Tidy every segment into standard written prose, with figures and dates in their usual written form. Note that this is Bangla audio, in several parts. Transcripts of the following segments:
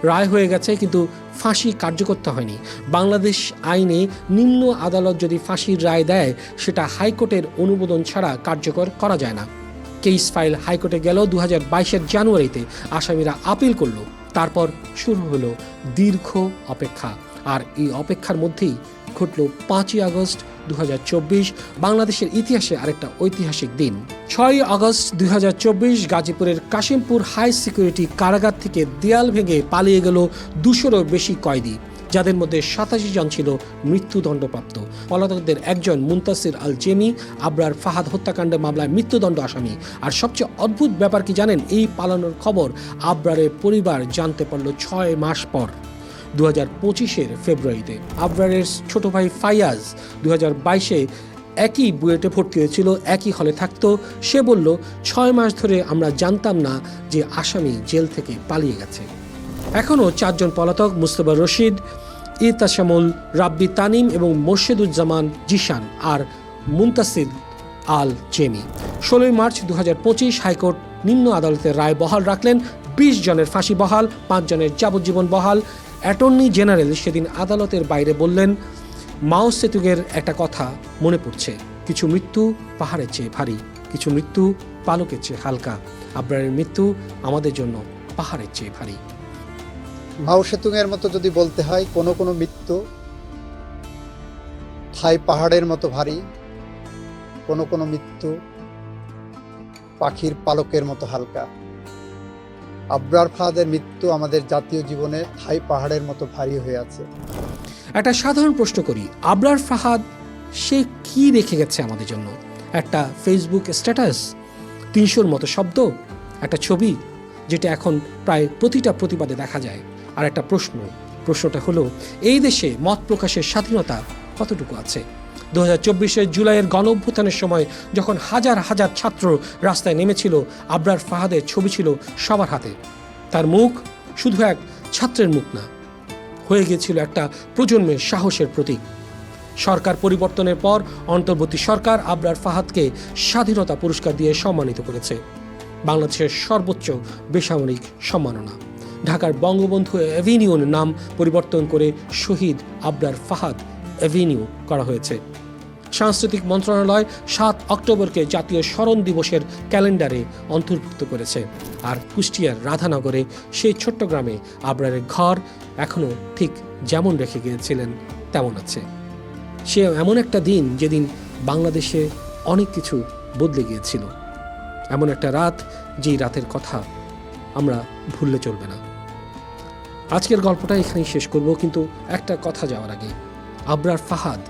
রায় হয়ে গেছে, কিন্তু ফাঁসি কার্যকর হয়নি। বাংলাদেশ আইনে নিম্ন আদালত যদি ফাঁসির রায় দেয়, সেটা হাইকোর্টের অনুমোদন ছাড়া কার্যকর করা যায় না। কেস ফাইল হাইকোর্টে গেল 2022-এর জানুয়ারিতে। আসামিরা আপিল করল। তারপর শুরু হলো দীর্ঘ অপেক্ষা। আর এই অপেক্ষার মধ্যেই ঘটল 5ই আগস্ট 2024, বাংলাদেশের ইতিহাসে আরেকটা ঐতিহাসিক দিন। 6ই আগস্ট 2024 গাজীপুরের কাশিমপুর হাই সিকিউরিটি কারাগার থেকে দেয়াল ভেঙে পালিয়ে গেল 200-রও বেশি কয়েদি, যাদের মধ্যে 87 জন ছিল মৃত্যুদণ্ডপ্রাপ্ত। পলাতকদের একজন মুনতাসির আল জেমি, আবরার ফাহাদ হত্যাকাণ্ডের মামলায় মৃত্যুদণ্ড আসামি। আর সবচেয়ে অদ্ভুত ব্যাপার কি জানেন? এই পালানোর খবর আবরারের পরিবার জানতে পারল 6 মাস পর, 2025-এর ফেব্রুয়ারিতে। আবরারের ছোট ভাই ফাইয়াজ 2022-এ একই বুয়েটে ভর্তি হয়েছিল, একই হলে থাকতো। সে বলল, 6 মাস ধরে আমরা জানতাম না যে আসামি জেল থেকে পালিয়ে গেছে। এখনও 4 জন পলাতক, মুস্তফা রশিদ, ইতাশামুল রাব্বি তানিম এবং মোর্শেদুজ্জামান জিশান আর মুনতাসির আল জেমি। 16 মার্চ 2025 হাইকোর্ট নিম্ন আদালতের রায় বহাল রাখলেন। 20 জনের ফাঁসি বহাল, 5 জনের যাবজ্জীবন বহাল। অ্যাটর্নি জেনারেল সেদিন আদালতের বাইরে বললেন, মাও সেতুংয়ের একটা কথা মনে পড়ছে, কিছু মৃত্যু পাহাড়ের চেয়ে ভারী, কিছু মৃত্যু পালকের চেয়ে হালকা। আবরারের মৃত্যু আমাদের জন্য পাহাড়ের চেয়ে ভারী। মাও সেতুংয়ের মতো যদি বলতে হয়, কোনো কোনো মৃত্যু থাই পাহাড়ের মতো ভারী, কোনো কোনো মৃত্যু পাখির পালকের মতো হালকা। আবরার ফাহাদের মৃত্যু আমাদের জাতীয় জীবনে থাই পাহাড়ের মতো ভারী হয়ে আছে। একটা সাধারণ প্রশ্ন করি, আবরার ফাহাদ সে কি রেখে গেছে আমাদের জন্য? একটা ফেসবুক স্ট্যাটাস, 300-র মতো শব্দ, একটা ছবি যেটা এখন প্রায় প্রতিটা প্রতিবাদে দেখা যায়। আর একটা প্রশ্নটা হলো, এই দেশে মত প্রকাশের স্বাধীনতা কতটুকু আছে? 2024-এর জুলাইয়ের গণঅভ্যুত্থানের সময় যখন হাজার হাজার ছাত্র রাস্তায় নেমেছিল, আবরার ফাহাদের ছবি ছিল সবার হাতে। তার মুখ শুধু এক ছাত্রের মুখ না, হয়ে গিয়েছিল একটা প্রজন্মের সাহসের প্রতীক। সরকার পরিবর্তনের পর অন্তর্বর্তী সরকার আবরার ফাহাদকে স্বাধীনতা পুরস্কার দিয়ে সম্মানিত করেছে, বাংলাদেশের সর্বোচ্চ বেসামরিক সম্মাননা। ঢাকার বঙ্গবন্ধু অ্যাভিনিউর নাম পরিবর্তন করে শহীদ আবরার ফাহাদ অ্যাভিনিউ করা হয়েছে। সাংস্কৃতিক মন্ত্রণালয় 7 অক্টোবরকে জাতীয় স্মরণ দিবসের ক্যালেন্ডারে অন্তর্ভুক্ত করেছে। আর কুষ্টিয়ার রাধানগরে সেই ছোট্ট গ্রামে আবরারের ঘর এখনও ঠিক যেমন রেখে গিয়েছিলেন তেমন আছে। সে এমন একটা দিন যেদিন বাংলাদেশে অনেক কিছু বদলে গিয়েছিল, এমন একটা রাত যেই রাতের কথা আমরা ভুললে চলবে না। আজকের গল্পটা এখানেই শেষ করব, কিন্তু একটা কথা যাওয়ার আগে, আবরার ফাহাদ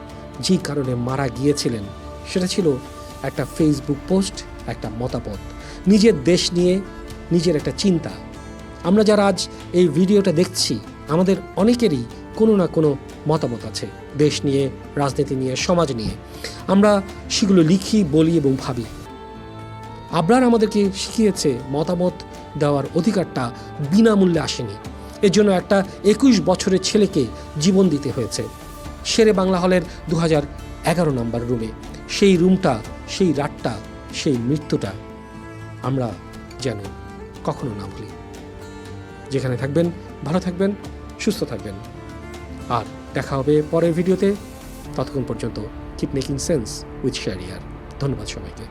যে কারণে মারা গিয়েছিলেন সেটা ছিল একটা ফেসবুক পোস্ট, একটা মতামত, নিজের দেশ নিয়ে নিজের একটা চিন্তা। আমরা যারা আজ এই ভিডিওটা দেখছি, আমাদের অনেকেরই কোনো না কোনো মতামত আছে, দেশ নিয়ে, রাজনীতি নিয়ে, সমাজ নিয়ে। আমরা সেগুলো লিখি, বলি এবং ভাবি। আবরার আমাদেরকে শিখিয়েছে মতামত দেওয়ার অধিকারটা বিনামূল্যে আসেনি। এর জন্য একটা 21 বছরের ছেলেকে জীবন দিতে হয়েছে। শেরে বাংলা হলের 2011 নম্বর রুমে। সেই রুমটা, সেই রাতটা, সেই মৃত্যুটা আমরা যেন কখনো না ভুলি। যেখানে থাকবেন ভালো থাকবেন, সুস্থ থাকবেন, আর দেখা হবে পরের ভিডিওতে। ততক্ষণ পর্যন্ত কিপ মেকিং সেন্স উইথ শেরিয়ার। ধন্যবাদ সবাইকে।